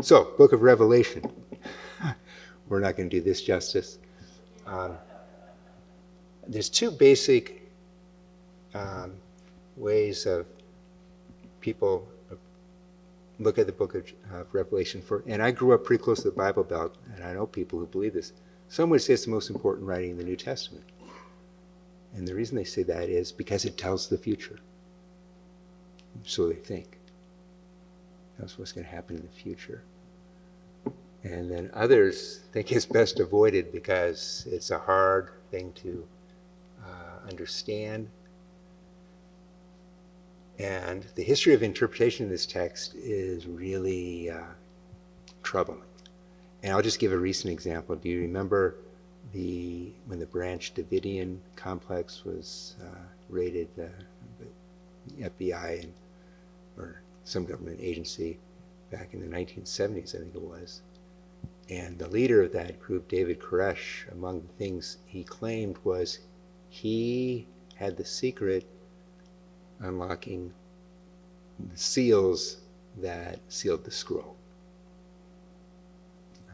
So, Book of Revelation. We're not going to do this justice. There's two basic ways of people look at the book of Revelation. And I grew up pretty close to the Bible Belt, and I know people who believe this. Some would say it's the most important writing in the New Testament. And the reason they say that is because it tells the future. So they think. That's what's going to happen in the future. And then others think it's best avoided because it's a hard thing to understand. And the history of interpretation of this text is really troubling. And I'll just give a recent example. Do you remember when the Branch Davidian complex was raided, the FBI or some government agency back in the 1970s, I think it was. And the leader of that group, David Koresh, among the things he claimed was he had the secret unlocking the seals that sealed the scroll.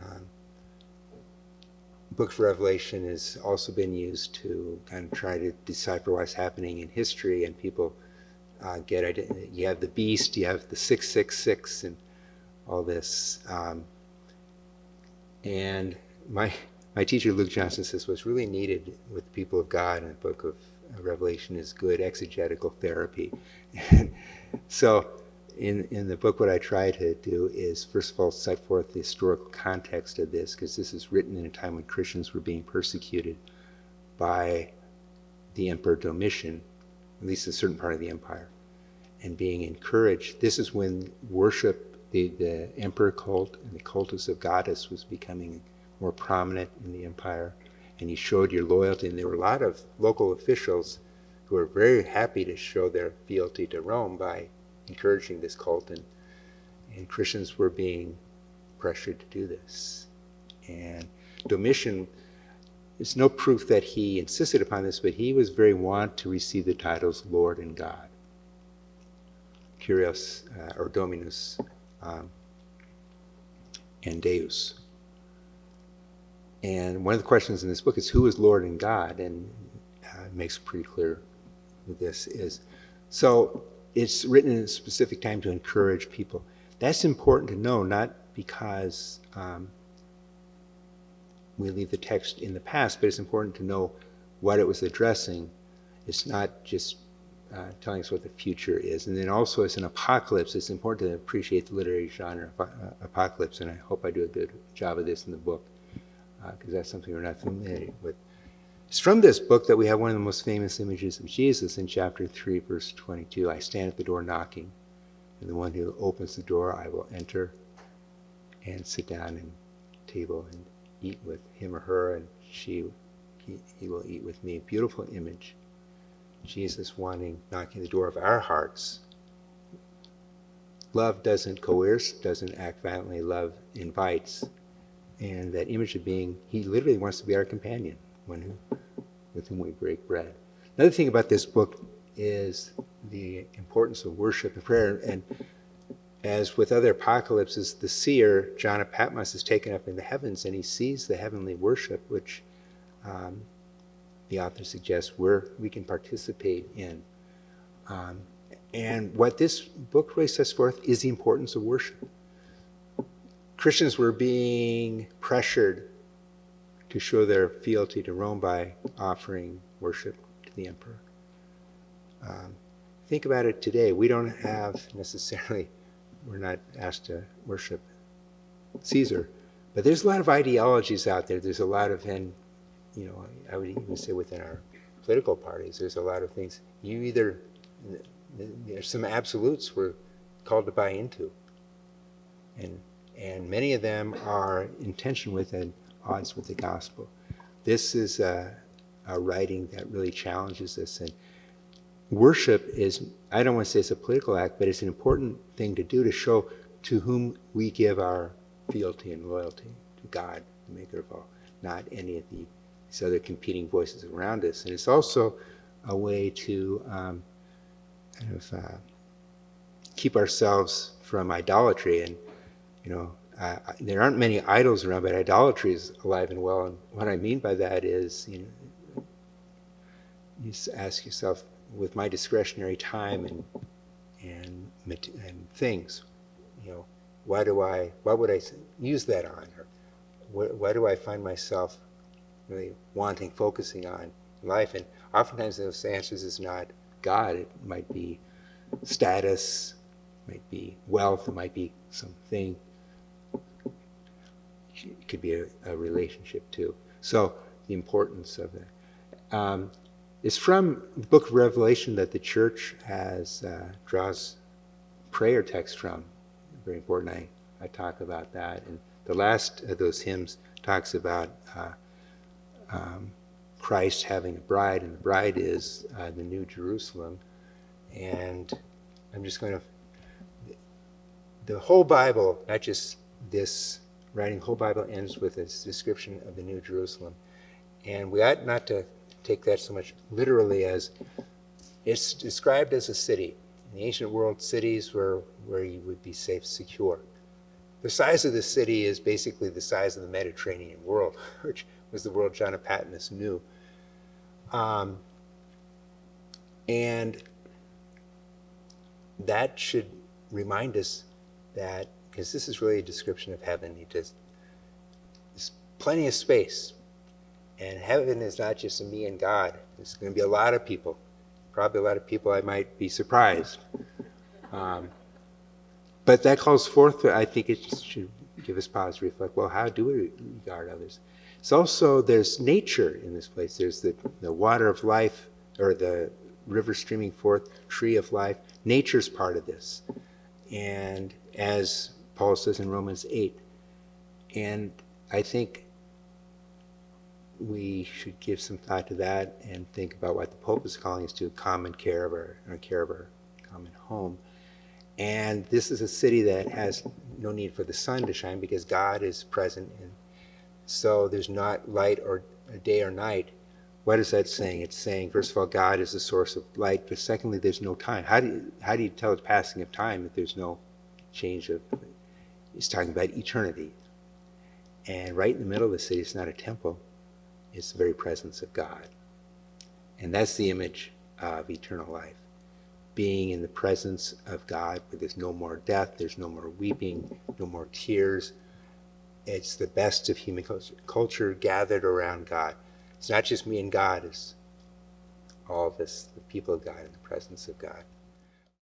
The Book of Revelation has also been used to kind of try to decipher what's happening in history, and people you have the beast, you have the 666, and all this. And my teacher, Luke Johnson, says what's really needed with the people of God in the Book of Revelation is good exegetical therapy. So in the book, what I try to do is, first of all, set forth the historical context of this, because this is written in a time when Christians were being persecuted by the Emperor Domitian, at least a certain part of the empire, and being encouraged. This is when worship, the emperor cult and the cultus of goddess was becoming more prominent in the empire, and you showed your loyalty. And there were a lot of local officials who were very happy to show their fealty to Rome by encouraging this cult, and Christians were being pressured to do this. And Domitian, there's no proof that he insisted upon this, but he was very wont to receive the titles Lord and God. Kyrios or Dominus and Deus. And one of the questions in this book is, who is Lord and God? And it makes pretty clear who this is. So it's written in a specific time to encourage people. That's important to know, not because we leave the text in the past, but it's important to know what it was addressing. It's not just telling us what the future is. And then also, as an apocalypse, it's important to appreciate the literary genre of apocalypse, and I hope I do a good job of this in the book, because that's something we're not familiar with. It's from this book that we have one of the most famous images of Jesus in chapter 3, verse 22. I stand at the door knocking, and the one who opens the door, I will enter and sit down at table and eat with him or her, and he will eat with me. Beautiful image. Jesus knocking the door of our hearts. Love doesn't coerce, doesn't act violently. Love invites. And that image of being, he literally wants to be our companion, one with whom we break bread. Another thing about this book is the importance of worship and prayer. And as with other apocalypses, the seer, John of Patmos, is taken up in the heavens, and he sees the heavenly worship, which the author suggests we can participate in. And what this book really sets forth is the importance of worship. Christians were being pressured to show their fealty to Rome by offering worship to the emperor. Think about it today. We don't have necessarily, we're not asked to worship Caesar, but there's a lot of ideologies out there. There's a lot of, and I would even say within our political parties, there's a lot of things. There's some absolutes we're called to buy into. And many of them are in tension with and odds with the gospel. This is a writing that really challenges us. And worship is, I don't want to say it's a political act, but it's an important thing to do to show to whom we give our fealty and loyalty, to God, the maker of all, not any of these other competing voices around us. And it's also a way to keep ourselves from idolatry. And there aren't many idols around, but idolatry is alive and well. And what I mean by that is, you ask yourself, with my discretionary time and things, what would I use that on, or why do I find myself really focusing on life? And oftentimes those answers is not God. It might be status, it might be wealth, it might be something. It could be a relationship too. So the importance of that. It's from the book of Revelation that the church draws prayer text from. Very important. I talk about that. And the last of those hymns talks about Christ having a bride, and the bride is the New Jerusalem. And I'm just going to, the whole Bible, not just this writing, the whole Bible ends with its description of the New Jerusalem. And we ought not to take that so much literally as it's described as a city. In the ancient world, cities were where you would be safe, secure. The size of the city is basically the size of the Mediterranean world, which was the world John of Patmos knew. And that should remind us that, because this is really a description of heaven, there's plenty of space. And heaven is not just me and God. There's going to be a lot of people. Probably a lot of people I might be surprised. But that calls forth, I think it should give us pause to reflect, well, how do we regard others? It's also, there's nature in this place. There's the water of life, or the river streaming forth, tree of life. Nature's part of this. And as Paul says in Romans 8, and I think we should give some thought to that and think about what the Pope is calling us to, common care of our common home. And this is a city that has no need for the sun to shine because God is present. And so there's not light or day or night. What is that saying? It's saying, first of all, God is the source of light, but secondly, there's no time. How do you tell the passing of time if there's no change of? He's talking about eternity. And right in the middle of the city, it's not a temple. It's the very presence of God. And that's the image of eternal life. Being in the presence of God, where there's no more death, there's no more weeping, no more tears. It's the best of human culture gathered around God. It's not just me and God, it's all of us, the people of God, in the presence of God.